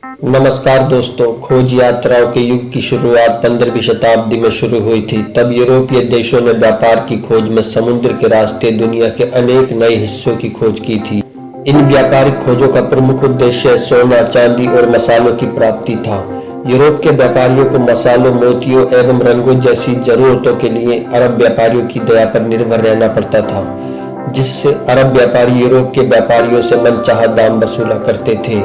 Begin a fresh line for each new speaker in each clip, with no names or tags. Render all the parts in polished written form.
नमस्कार दोस्तों, खोज यात्राओं के युग की शुरुआत 15वीं शताब्दी में शुरू हुई थी। तब यूरोपीय देशों ने व्यापार की खोज में समुद्र के रास्ते दुनिया के अनेक नए हिस्सों की खोज की थी। इन व्यापारिक खोजों का प्रमुख उद्देश्य सोना, चांदी और मसालों की प्राप्ति था। यूरोप के व्यापारियों को मसालों, मोतियों एवं रंगों जैसी जरूरतों के लिए अरब व्यापारियों की दया पर निर्भर रहना पड़ता था, जिससे अरब व्यापारी यूरोप के व्यापारियों से मनचाहा दाम वसूला करते थे।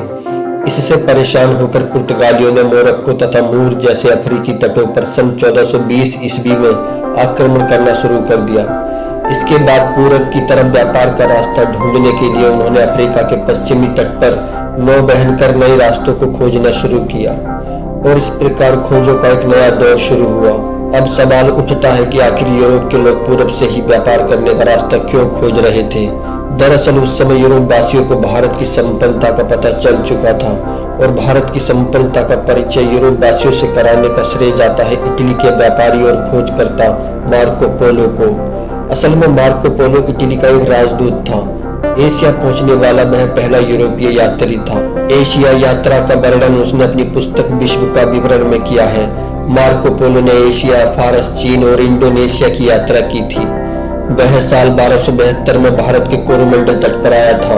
इससे परेशान होकर पुर्तगालियों ने मोरक्को तथा मूर जैसे अफ्रीकी तटों पर सन 1420 ईस्वी में आक्रमण करना शुरू कर दिया। इसके बाद पूरब की तरफ व्यापार का रास्ता ढूंढने के लिए उन्होंने अफ्रीका के पश्चिमी तट पर नौ बहन कर नए रास्तों को खोजना शुरू किया और इस प्रकार खोजों का एक नया दौर शुरू हुआ। अब सवाल उठता है कि आखिर यूरोप के लोग पूरब से ही व्यापार करने का रास्ता क्यों खोज रहे थे। दरअसल उस समय यूरोप वासियों को भारत की संपन्नता का पता चल चुका था और भारत की संपन्नता का परिचय यूरोप वासियों से कराने का श्रेय जाता है इटली के व्यापारी और खोजकर्ता मार्को पोलो को। असल में मार्को पोलो इटली का एक राजदूत था। एशिया पहुंचने वाला वह पहला यूरोपीय यात्री था। एशिया यात्रा का वर्णन उसने अपनी पुस्तक विश्व का विवरण में किया है। मार्को पोलो ने एशिया, फारस, चीन और इंडोनेशिया की यात्रा की थी। वह साल 1272 में भारत के कोरोमंडल तट पर आया था।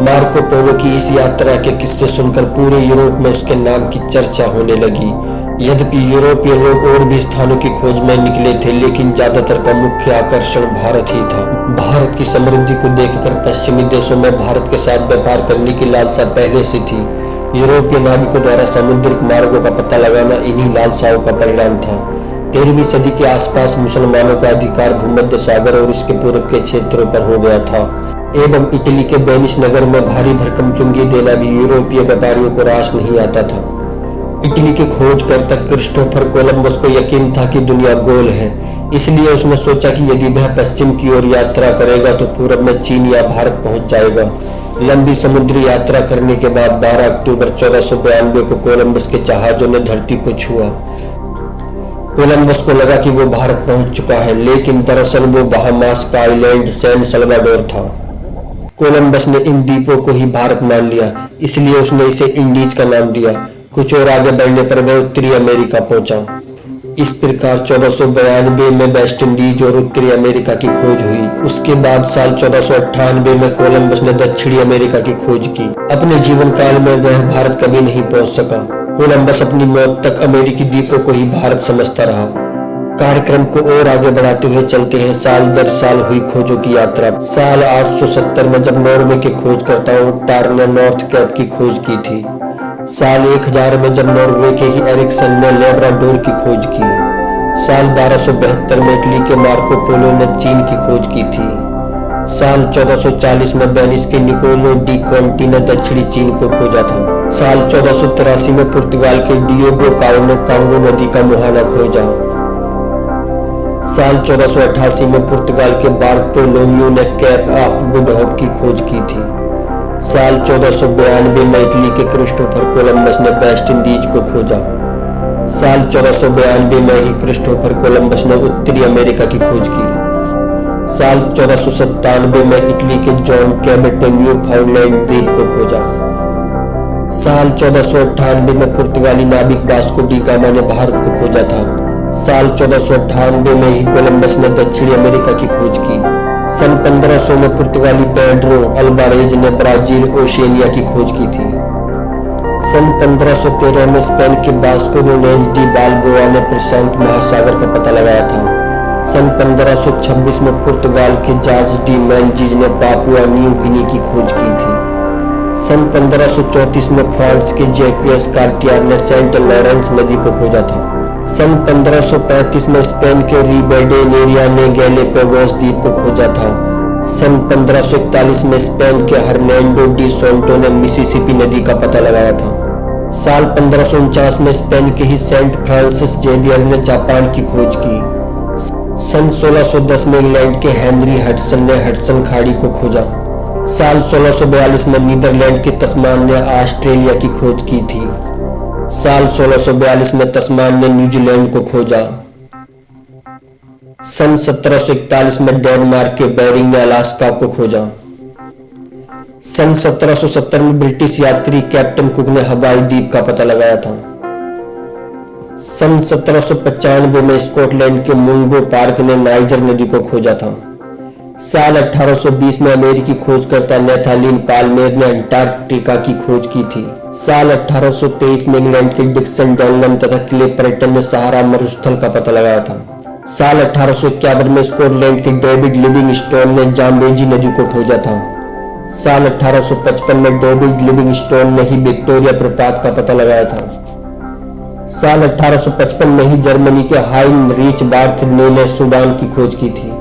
मार्को पोलो की इस यात्रा के किस्से सुनकर पूरे यूरोप में उसके नाम की चर्चा होने लगी। यद्यपि यूरोपीय लोग और भी स्थानों की खोज में निकले थे, लेकिन ज्यादातर का मुख्य आकर्षण भारत ही था। भारत की समृद्धि को देखकर पश्चिमी देशों में भारत के साथ व्यापार करने की लालसा पहले से थी। यूरोपीय नाविकों द्वारा समुद्रिक मार्गों का पता लगाना इन्हीं लालसाओं का परिणाम था। 13वीं सदी के आसपास मुसलमानों का अधिकार भूमध्य सागर और इसके पूर्व के क्षेत्रों पर हो गया था एवं इटली के वेनिस नगर में भारी भरकम चुंगी देना भी यूरोपीय व्यापारियों को रास नहीं आता था। इटली के खोजकर्ता क्रिस्टोफर कोलंबस को यकीन था कि दुनिया गोल है, इसलिए उसने सोचा कि यदि वह पश्चिम की ओर यात्रा करेगा तो पूरब में चीन या भारत पहुंच जाएगा। लंबी समुद्री यात्रा करने के बाद 12 अक्टूबर 1492 को कोलंबस के जहाजों ने धरती को छुआ। कोलंबस को लगा कि वो भारत पहुंच चुका है, लेकिन दरअसल वो बहामास का आइलैंड सैन सल्वाडोर था। कोलंबस ने इन द्वीपों को ही भारत मान लिया, इसलिए उसने इसे इंडीज का नाम दिया। कुछ और आगे बढ़ने पर वह उत्तरी अमेरिका पहुंचा। इस प्रकार 1492 में वेस्ट इंडीज और उत्तरी अमेरिका की खोज हुई। उसके बाद साल 1498 में कोलंबस ने दक्षिणी अमेरिका की खोज की। अपने जीवन काल में वह भारत कभी नहीं पहुंच सका। कोलंबस अपनी मौत तक अमेरिकी द्वीपों को ही भारत समझता रहा। कार्यक्रम को और आगे बढ़ाते हुए चलते हैं साल दर साल हुई खोजों की यात्रा। साल 870 में जब नॉर्वे के खोजकर्ताओं टार ने नॉर्थ कैप की खोज की थी। साल 1000 में जब नॉर्वे के ही एरिक्सन ने लेब्राडोर की खोज की। साल 1272 में इटली के मार्को पोलो ने चीन की खोज की थी। साल 1440 में वेनिस के निकोलो डी कॉन्टी ने दक्षिणी चीन को खोजा था। साल 1483 में पुर्तगाल के डियोगो काओ ने कांगो नदी का मुहाना खोजा। साल 1488 में पुर्तगाल के बार्टोलोम्यू ने कैप ऑफ गुड होप की खोज की थी। साल 1492 में इटली के क्रिस्टोफर कोलंबस ने वेस्ट इंडीज को खोजा। साल 1492 में ही क्रिस्टोफर कोलंबस ने उत्तरी अमेरिका की खोज की। साल 1497 में इटली के जॉन कैबेट ने न्यू फाउंडलैंड द्वीप को खोजा। साल 1498 में पुर्तगाली नाविक वास्को डी गामा ने भारत को खोजा था। साल 1498 में ही कोलंबस ने दक्षिणी अमेरिका की खोज की। सन 1500 में पुर्तगाली पेड्रो अल्वारेज ने ब्राजील ओशिनिया की खोज की थी। सन 1513 में स्पेन के वास्को डी बाल्बोआ ने प्रशांत महासागर का पता लगाया था। सन 1526 में पुर्तगाल के जॉर्ज डी मेंजिस ने पापुआ न्यू गिनी की खोज की थी। सन 1534 में फ्रांस के जैक्वेस कार्टियर ने सेंट लॉरेंस नदी को खोजा था। सन 1535 में स्पेन के रिबेडेनेरिया ने गैलेपेगोस द्वीप को खोजा था। सन 1541 में स्पेन के हर्नांडो डी सोंटो ने मिसिसिपी नदी का पता लगाया था। साल 1549 में स्पेन के ही सेंट फ्रांसिस जेवियर ने जापान की खोज की। सन 1610 में इंग्लैंड के हेनरी हडसन ने हडसन खाड़ी को खोजा। साल 1642 में नीदरलैंड के तस्मान ने ऑस्ट्रेलिया की खोज की थी। साल 1642 में तस्मान ने न्यूजीलैंड को खोजा। सन 1741 में डेनमार्क के बेरिंग ने अलास्का को खोजा। सन 1770 में ब्रिटिश यात्री कैप्टन कुक ने हवाई द्वीप का पता लगाया था। सन 1795 में स्कॉटलैंड के मुंगो पार्क ने नाइजर नदी को खोजा था। साल 1820 में अमेरिकी खोजकर्ता नेथानियल पाल्मेर ने अंटार्कटिका की खोज की थी। साल 1823 में इंग्लैंड के डिक्सन डॉनलन तथा क्लेव पर्टन ने सहारा मरुस्थल का पता लगाया था। साल 1851 में स्कॉटलैंड के डेविड लिविंगस्टोन ने जाम्बेजी नदी को खोजा था। साल 1855 में डेविड लिविंगस्टोन ने ही विक्टोरिया प्रपात का पता लगाया था। साल 1855 में ही जर्मनी के हाइनरिच बार्थेल्मे ने सूडान की खोज की थी।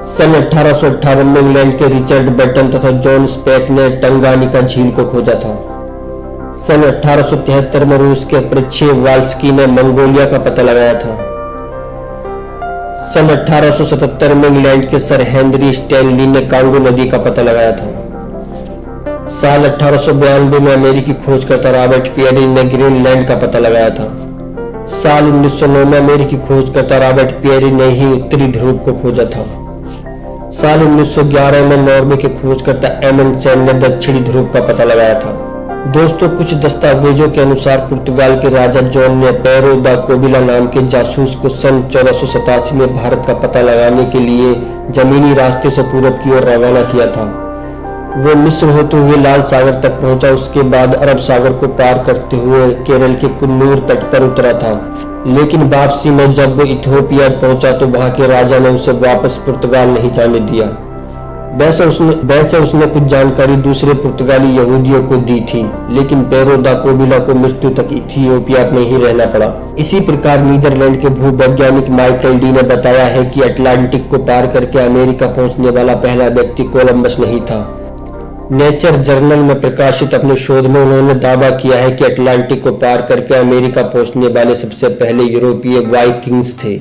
सन 1858 में इंग्लैंड के रिचर्ड बर्टन तथा जॉन स्पेक ने टंगानिका झील को खोजा था। सन 1873 में रूस के प्रेचेवाल्स्की ने मंगोलिया का पता लगाया था। सन 1877 में इंग्लैंड के सर हेनरी स्टैनली ने कांगो नदी का पता लगाया था। साल 1892 में अमेरिकी खोजकर्ता रॉबर्ट पियरी ने ग्रीनलैंड का पता लगाया था। साल 1909 में अमेरिकी खोजकर्ता रॉबर्ट पियरी ने ही उत्तरी ध्रुव को खोजा था। साल 1911 में नॉर्वे के खोजकर्ता एमंडसेन ने दक्षिणी ध्रुव का पता लगाया था। दोस्तों, कुछ दस्तावेजों के अनुसार पुर्तगाल के राजा जॉन ने पेरो दा कोबिला नाम के जासूस को सन 1487 में भारत का पता लगाने के लिए जमीनी रास्ते से पूरब की ओर रवाना किया था। वो मिस्र होते हुए लाल सागर तक पहुंचा। उसके बाद अरब सागर को पार करते हुए केरल के कुन्नूर तट पर उतरा था, लेकिन वापसी में जब वो इथियोपिया पहुंचा तो वहां के राजा ने उसे वापस पुर्तगाल नहीं जाने दिया। वैसे उसने कुछ जानकारी दूसरे पुर्तगाली यहूदियों को दी थी, लेकिन पेरो दा कोबिला को मृत्यु तक इथियोपिया में ही रहना पड़ा। इसी प्रकार नीदरलैंड के भूवैज्ञानिक माइकल डी ने बताया है कि अटलांटिक को पार करके अमेरिका पहुंचने वाला पहला व्यक्ति कोलंबस नहीं था। नेचर जर्नल में प्रकाशित अपने शोध में उन्होंने दावा किया है कि अटलांटिक को पार करके अमेरिका पहुंचने वाले सबसे पहले यूरोपीय वाइकिंग्स थे।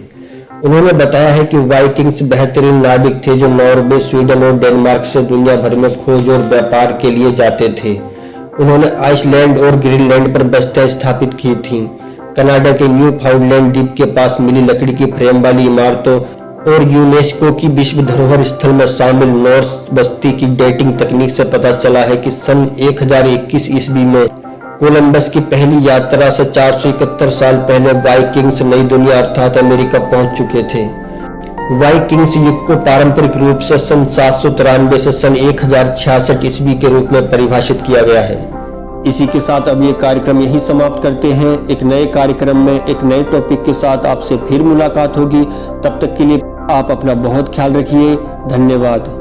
उन्होंने बताया है कि वाइकिंग्स बेहतरीन नाविक थे जो नॉर्वे, स्वीडन और डेनमार्क से दुनिया भर में खोज और व्यापार के लिए जाते थे। उन्होंने आइसलैंड और ग्रीनलैंड पर बस्तियां स्थापित की थीं। कनाडा के न्यू फाउंडलैंड द्वीप के पास मिली लकड़ी की फ्रेम वाली इमारतों और यूनेस्को की विश्व धरोहर स्थल में शामिल नॉर्स बस्ती की डेटिंग तकनीक से पता चला है कि सन 1021 ईस्वी में कोलंबस की पहली यात्रा से 471 साल पहले वाइकिंग्स नई दुनिया अर्थात अमेरिका पहुंच चुके थे। वाइकिंग्स युग को पारंपरिक रूप से सन 793 से सन 1066 ईस्वी के रूप में परिभाषित किया गया है। इसी के साथ अब ये कार्यक्रम यही समाप्त करते हैं। एक नए कार्यक्रम में एक नए टॉपिक के साथ आपसे फिर मुलाकात होगी। तब तक के लिए आप अपना बहुत ख्याल रखिए। धन्यवाद।